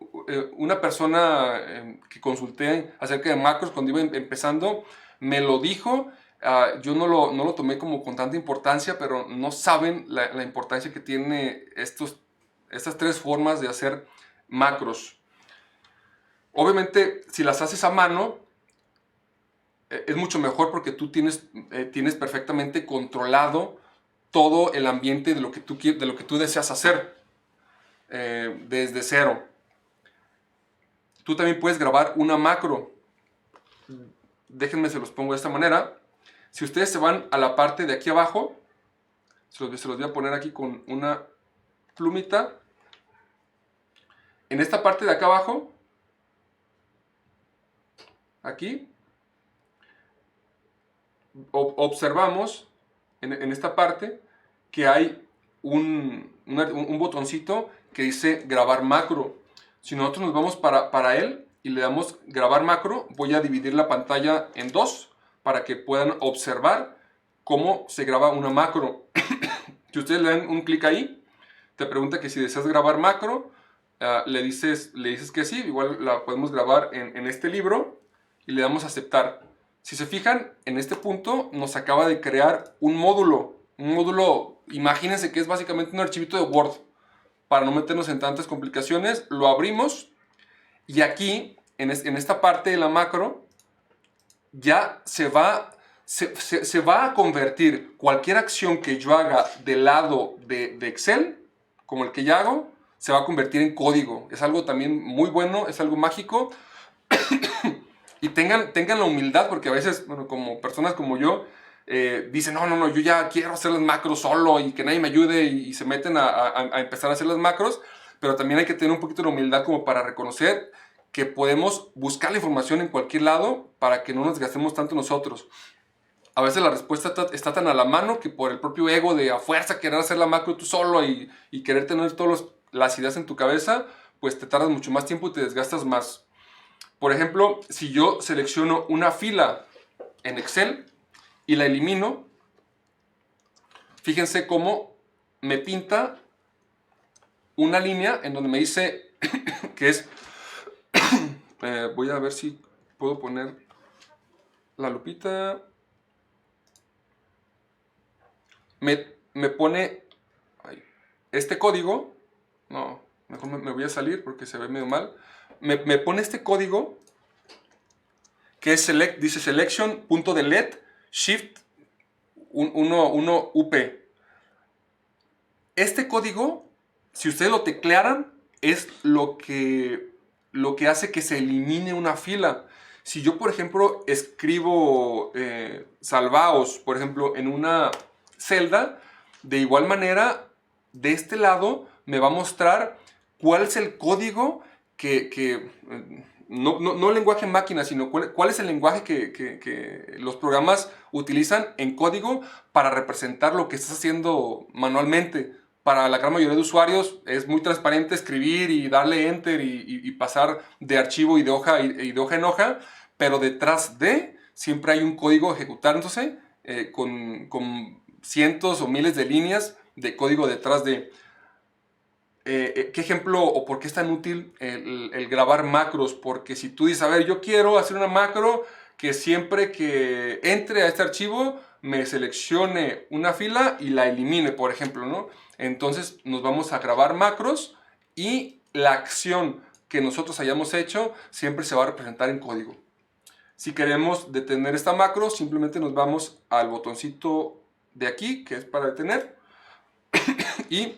una persona que consulté acerca de macros cuando iba empezando, me lo dijo. Yo no lo tomé como con tanta importancia, pero no saben la importancia que tiene estas tres formas de hacer macros. Obviamente, si las haces a mano, es mucho mejor porque tú tienes perfectamente controlado todo el ambiente de lo que tú deseas hacer desde cero. Tú también puedes grabar una macro. Déjenme, se los pongo de esta manera. Si ustedes se van a la parte de aquí abajo, se los voy a poner aquí con una plumita. En esta parte de acá abajo, aquí, observamos en esta parte que hay un botoncito que dice grabar macro. Si nosotros nos vamos para él y le damos grabar macro, voy a dividir la pantalla en dos para que puedan observar cómo se graba una macro. Si ustedes le dan un clic ahí, te pregunta que si deseas grabar macro, le dices que sí, igual la podemos grabar en este libro y le damos a aceptar. Si se fijan, en este punto nos acaba de crear un módulo. Un módulo, imagínense que es básicamente un archivito de Word. Para no meternos en tantas complicaciones, lo abrimos y aquí, en esta parte de la macro, ya se va a convertir cualquier acción que yo haga del lado de Excel, como el que ya hago, se va a convertir en código. Es algo también muy bueno, es algo mágico. Y tengan la humildad, porque a veces, bueno, como personas como yo, dicen, no, yo ya quiero hacer las macros solo y que nadie me ayude, y se meten a empezar a hacer las macros, pero también hay que tener un poquito de humildad como para reconocer que podemos buscar la información en cualquier lado para que no nos gastemos tanto nosotros. A veces la respuesta está tan a la mano que por el propio ego de a fuerza querer hacer la macro tú solo y querer tener todas las ideas en tu cabeza, pues te tardas mucho más tiempo y te desgastas más. Por ejemplo, si yo selecciono una fila en Excel y la elimino, fíjense cómo me pinta una línea en donde me dice que es... voy a ver si puedo poner la lupita. me pone este código. No, mejor me voy a salir porque se ve medio mal. Me pone este código que es dice selection.delete shift 1 up. Este código, si ustedes lo teclearan, es lo que hace que se elimine una fila. Si yo, por ejemplo, escribo salvaos, por ejemplo, en una celda, de igual manera, de este lado me va a mostrar cuál es el código no lenguaje máquina, sino cuál es el lenguaje que los programas utilizan en código para representar lo que estás haciendo manualmente. Para la gran mayoría de usuarios es muy transparente escribir y darle enter y pasar de archivo y de hoja en hoja, pero detrás de siempre hay un código ejecutándose con cientos o miles de líneas de código detrás de... ¿Qué ejemplo o por qué es tan útil el grabar macros? Porque si tú dices, a ver, yo quiero hacer una macro que siempre que entre a este archivo me seleccione una fila y la elimine, por ejemplo, ¿no? Entonces nos vamos a grabar macros y la acción que nosotros hayamos hecho siempre se va a representar en código. Si queremos detener esta macro, simplemente nos vamos al botoncito de aquí, que es para detener, y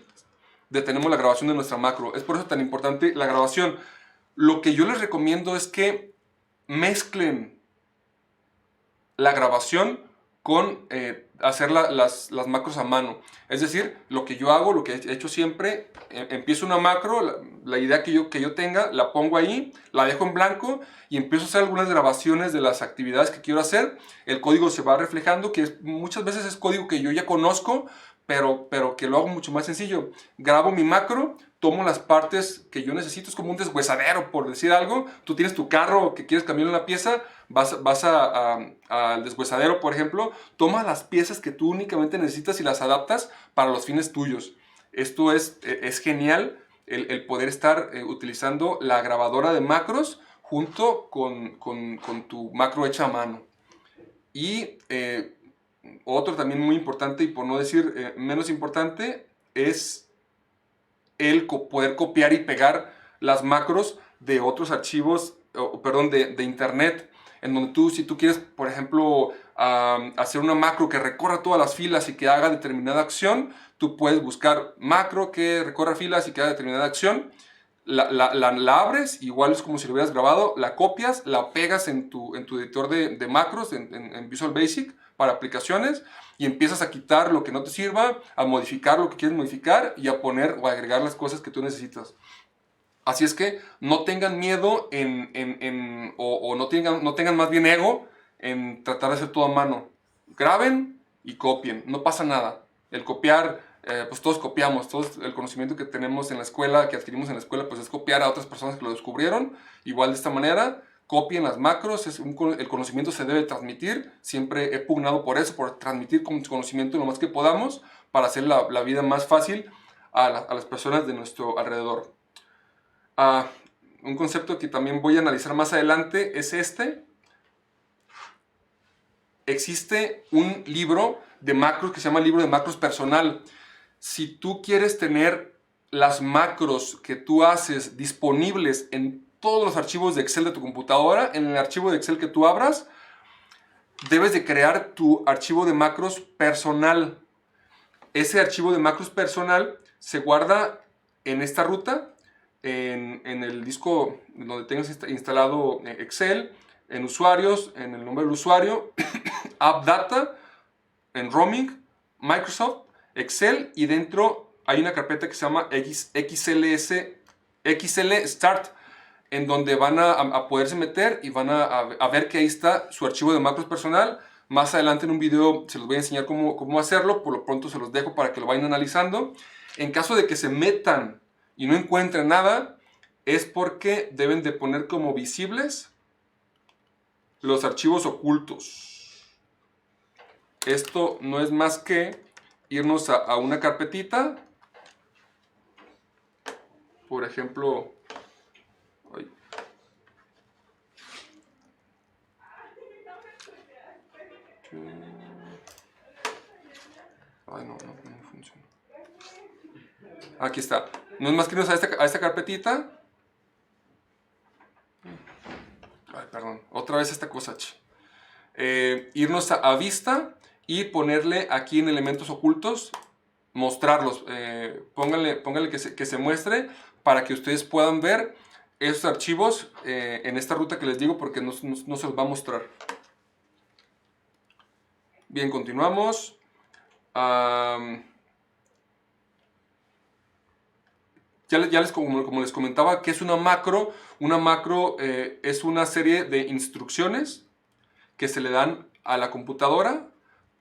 detenemos la grabación de nuestra macro. Es por eso tan importante la grabación. Lo que yo les recomiendo es que mezclen la grabación con hacer las macros a mano. Es decir, lo que yo hago, lo que he hecho siempre, empiezo una macro, la idea que yo tenga, la pongo ahí, la dejo en blanco y empiezo a hacer algunas grabaciones de las actividades que quiero hacer. El código se va reflejando, que muchas veces es código que yo ya conozco, pero que lo hago mucho más sencillo. Grabo mi macro, tomo las partes que yo necesito, es como un deshuesadero, por decir algo. Tú tienes tu carro que quieres cambiar una pieza, vas al deshuesadero, por ejemplo, toma las piezas que tú únicamente necesitas y las adaptas para los fines tuyos. Esto es genial, el poder estar utilizando la grabadora de macros junto con tu macro hecha a mano. Y otro también muy importante, y por no decir menos importante, es el poder copiar y pegar las macros de otros archivos, perdón, de internet, en donde si tú quieres, por ejemplo, hacer una macro que recorra todas las filas y que haga determinada acción, tú puedes buscar macro que recorra filas y que haga determinada acción, la abres, igual es como si lo hubieras grabado, la copias, la pegas en tu editor de macros, en Visual Basic, para aplicaciones, y empiezas a quitar lo que no te sirva, a modificar lo que quieres modificar y a poner o agregar las cosas que tú necesitas. Así es que no tengan miedo o no tengan más bien ego en tratar de hacer todo a mano. Graben y copien, no pasa nada. El copiar, pues todos copiamos, todos el conocimiento que tenemos en la escuela, que adquirimos en la escuela, pues es copiar a otras personas que lo descubrieron. Igual de esta manera, copien las macros, el conocimiento se debe transmitir. Siempre he pugnado por eso, por transmitir conocimiento lo más que podamos para hacer la vida más fácil a las personas de nuestro alrededor. Un concepto que también voy a analizar más adelante es este. Existe un libro de macros que se llama Libro de Macros Personal. Si tú quieres tener las macros que tú haces disponibles en todos los archivos de Excel de tu computadora, en el archivo de Excel que tú abras, debes de crear tu archivo de macros personal. Ese archivo de macros personal se guarda en esta ruta, en el disco donde tengas instalado Excel, en usuarios, en el nombre del usuario, App Data, en Roaming, Microsoft, Excel, y dentro hay una carpeta que se llama XL Start, en donde van a poderse meter y van a ver que ahí está su archivo de macros personal. Más adelante en un video se los voy a enseñar cómo hacerlo, por lo pronto se los dejo para que lo vayan analizando. En caso de que se metan y no encuentren nada, es porque deben de poner como visibles los archivos ocultos. Esto no es más que irnos a una carpetita, por ejemplo, no Aquí está. No es más que irnos a esta carpetita. Ay, perdón. Otra vez esta cosa. Irnos a vista y ponerle aquí en elementos ocultos, mostrarlos. Pónganle que se muestre para que ustedes puedan ver esos archivos en esta ruta que les digo, porque no se los va a mostrar. Bien, continuamos. Como les comentaba, ¿qué es una macro? Una macro es una serie de instrucciones que se le dan a la computadora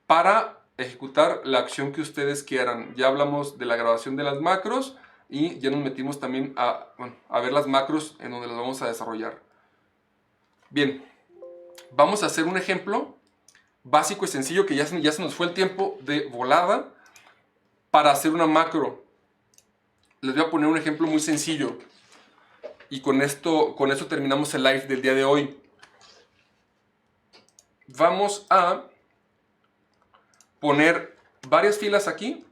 para ejecutar la acción que ustedes quieran. Ya hablamos de la grabación de las macros y ya nos metimos también a ver las macros en donde las vamos a desarrollar. Bien, vamos a hacer un ejemplo básico y sencillo que ya se nos fue el tiempo de volada para hacer una macro. Les voy a poner un ejemplo muy sencillo y con esto terminamos el live del día de hoy. Vamos a poner varias filas aquí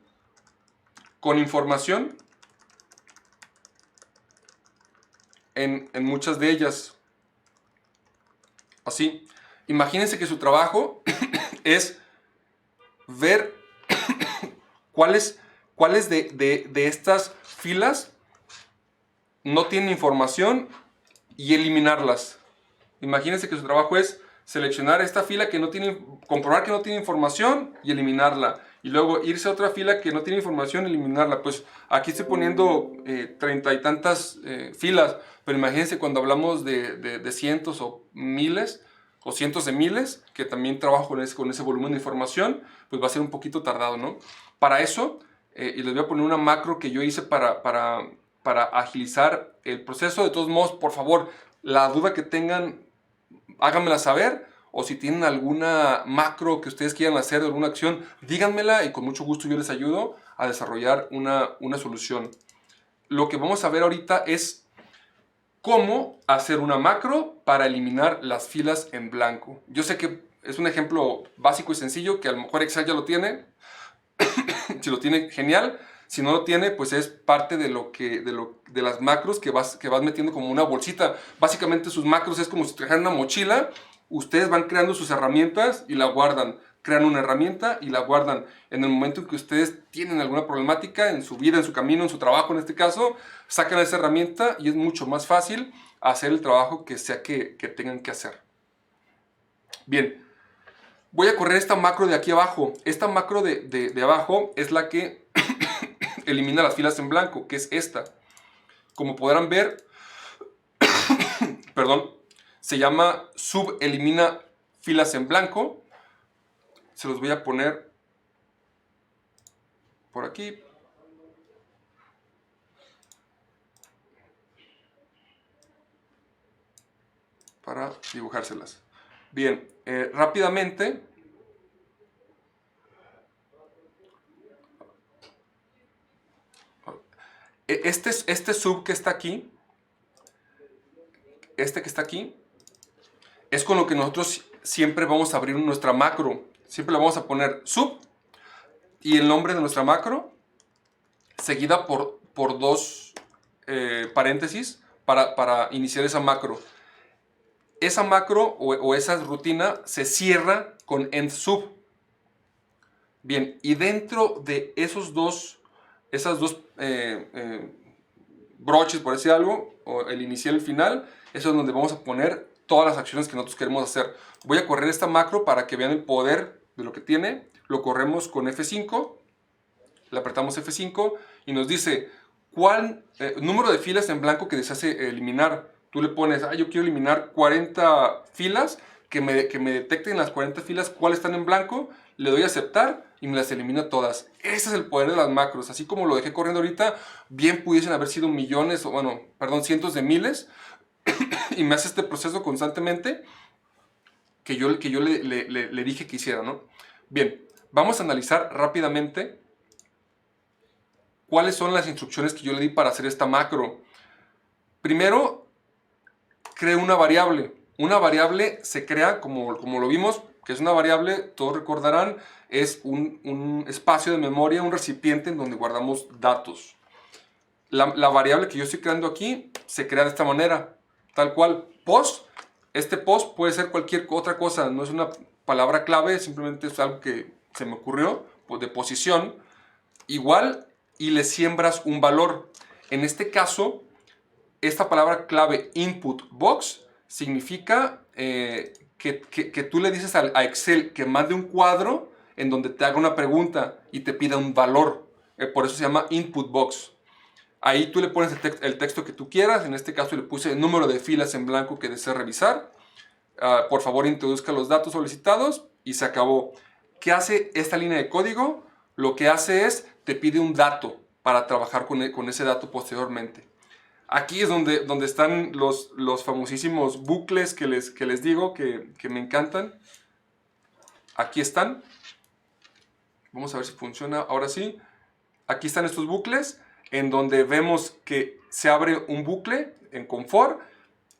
con información en muchas de ellas. Así, imagínense que su trabajo es ver cuáles de estas filas no tienen información y eliminarlas. Imagínense que su trabajo es seleccionar esta fila que no tiene, comprobar que no tiene información y eliminarla. Y luego irse a otra fila que no tiene información y eliminarla. Pues aquí estoy poniendo 30 y tantas filas, pero imagínense cuando hablamos de cientos o miles o cientos de miles, que también trabajo con ese volumen de información, pues va a ser un poquito tardado, ¿no? Para eso, y les voy a poner una macro que yo hice para agilizar el proceso. De todos modos, por favor, la duda que tengan, háganmela saber, o si tienen alguna macro que ustedes quieran hacer de alguna acción, díganmela y con mucho gusto yo les ayudo a desarrollar una solución. Lo que vamos a ver ahorita es cómo hacer una macro para eliminar las filas en blanco. Yo sé que es un ejemplo básico y sencillo, que a lo mejor Excel ya lo tiene. Si lo tiene, genial. Si no lo tiene, pues es parte de las macros que vas metiendo como una bolsita. Básicamente sus macros es como si trajeran una mochila. Ustedes van creando sus herramientas y la guardan. Crean una herramienta y la guardan. En el momento en que ustedes tienen alguna problemática en su vida, en su camino, en su trabajo en este caso, sacan esa herramienta y es mucho más fácil hacer el trabajo que sea que tengan que hacer. Bien. Voy a correr esta macro de aquí abajo. Esta macro de abajo es la que elimina las filas en blanco, que es esta. Como podrán ver, perdón, se llama subelimina filas en blanco. Se los voy a poner por aquí. Para dibujárselas. Bien, rápidamente. Este sub que está aquí, este que está aquí, es con lo que nosotros siempre vamos a abrir nuestra macro. Siempre le vamos a poner sub y el nombre de nuestra macro, seguida por dos paréntesis para iniciar esa macro. Esa macro o esa rutina se cierra con end sub. Bien, y dentro de esas dos broches, por decir algo, o el inicial y el final, eso es donde vamos a poner todas las acciones que nosotros queremos hacer. Voy a correr esta macro para que vean el poder de lo que tiene. Lo corremos con F5, le apretamos F5 y nos dice cuál número de filas en blanco que deseas eliminar. Tú le pones, yo quiero eliminar 40 filas, que me detecten las 40 filas cuáles están en blanco, le doy a aceptar y me las elimina todas. Ese es el poder de las macros. Así como lo dejé corriendo ahorita, bien pudiesen haber sido millones, o cientos de miles, y me hace este proceso constantemente que yo le dije que hiciera, ¿no? Bien, vamos a analizar rápidamente cuáles son las instrucciones que yo le di para hacer esta macro. Primero, creo una variable. Una variable se crea, como lo vimos, que es una variable, todos recordarán, es un espacio de memoria, un recipiente en donde guardamos datos. la variable que yo estoy creando aquí se crea de esta manera, tal cual. Post, este post puede ser cualquier otra cosa, no es una palabra clave, simplemente es algo que se me ocurrió, pues de posición, igual, y le siembras un valor. En este caso, esta palabra clave input box significa que tú le dices a Excel que mande un cuadro en donde te haga una pregunta y te pida un valor. Por eso se llama input box. Ahí tú le pones el texto que tú quieras. En este caso le puse el número de filas en blanco que desea revisar. Por favor, introduzca los datos solicitados y se acabó. ¿Qué hace esta línea de código? Lo que hace es, te pide un dato para trabajar con ese dato posteriormente. Aquí es donde están los famosísimos bucles que les digo que me encantan. Aquí están. Vamos a ver si funciona. Ahora sí. Aquí están estos bucles en donde vemos que se abre un bucle en confort,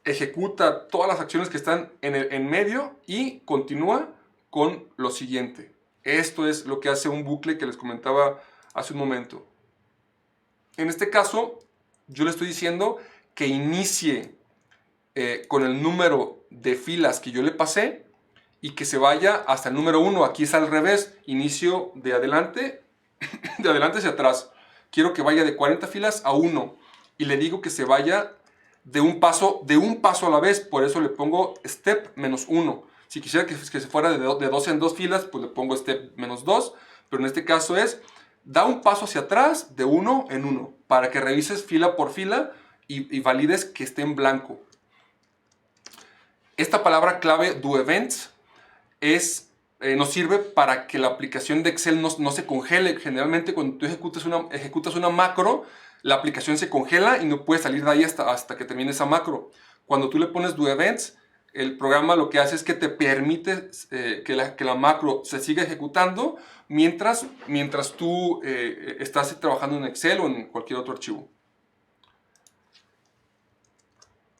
ejecuta todas las acciones que están en medio y continúa con lo siguiente. Esto es lo que hace un bucle que les comentaba hace un momento. En este caso, yo le estoy diciendo que inicie con el número de filas que yo le pasé y que se vaya hasta el número 1. Aquí es al revés, inicio de adelante hacia atrás. Quiero que vaya de 40 filas a 1 y le digo que se vaya de un paso a la vez, por eso le pongo step menos 1. Si quisiera que se fuera de 2 en 2 filas, pues le pongo step menos 2, pero en este caso es, da un paso hacia atrás de 1 en 1, para que revises fila por fila y valides que esté en blanco. Esta palabra clave doEvents nos sirve para que la aplicación de Excel no se congele. Generalmente cuando tú ejecutas una macro, la aplicación se congela y no puedes salir de ahí hasta que termine esa macro. Cuando tú le pones doEvents, el programa lo que hace es que te permite que la macro se siga ejecutando mientras tú estás trabajando en Excel o en cualquier otro archivo.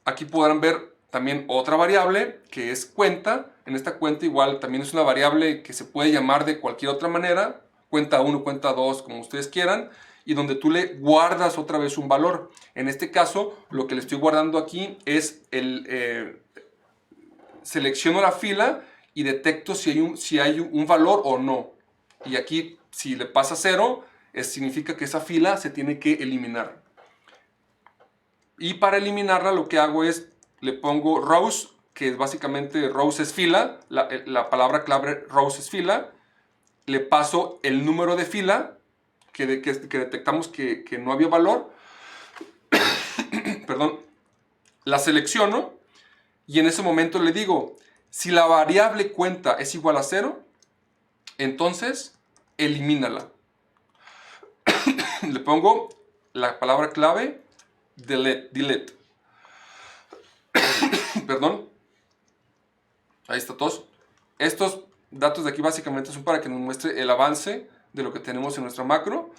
Aquí podrán ver también otra variable que es cuenta. En esta cuenta igual también es una variable que se puede llamar de cualquier otra manera. Cuenta 1, cuenta 2, como ustedes quieran. Y donde tú le guardas otra vez un valor. En este caso, lo que le estoy guardando aquí es selecciono la fila y detecto si hay un valor o no. Y aquí, si le pasa 0, significa que esa fila se tiene que eliminar. Y para eliminarla lo que hago es, le pongo rows, que es básicamente rows es fila, la palabra clave rows es fila. Le paso el número de fila, que detectamos que no había valor. Perdón. La selecciono y en ese momento le digo, si la variable cuenta es igual a 0, entonces elimínala. Le pongo la palabra clave delete. Perdón. Ahí está todos. Estos datos de aquí básicamente son para que nos muestre el avance de lo que tenemos en nuestra macro.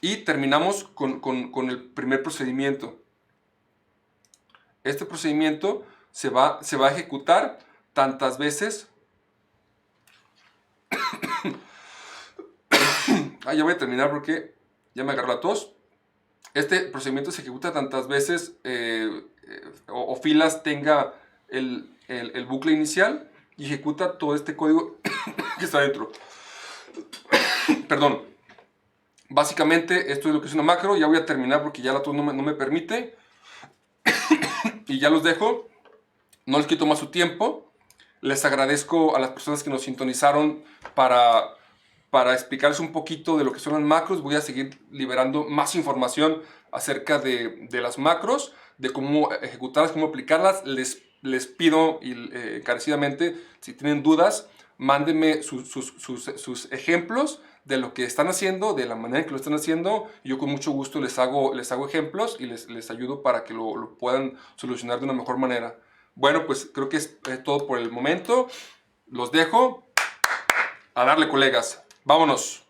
Y terminamos con el primer procedimiento. Este procedimiento se va a ejecutar tantas veces. Ya voy a terminar porque ya me agarró la tos. Este procedimiento se ejecuta tantas veces o filas tenga el bucle inicial y ejecuta todo este código que está dentro. Perdón. Básicamente esto es lo que es una macro. Ya voy a terminar porque ya la tos no me permite. Y ya los dejo. No les quito más su tiempo. Les agradezco a las personas que nos sintonizaron para explicarles un poquito de lo que son las macros. Voy a seguir liberando más información acerca de las macros, de cómo ejecutarlas, cómo aplicarlas. Les pido encarecidamente, si tienen dudas, mándenme sus ejemplos de lo que están haciendo, de la manera en que lo están haciendo. Yo con mucho gusto les hago ejemplos y les ayudo para que lo puedan solucionar de una mejor manera. Bueno, pues creo que es todo por el momento. Los dejo. A darle, colegas. Vámonos.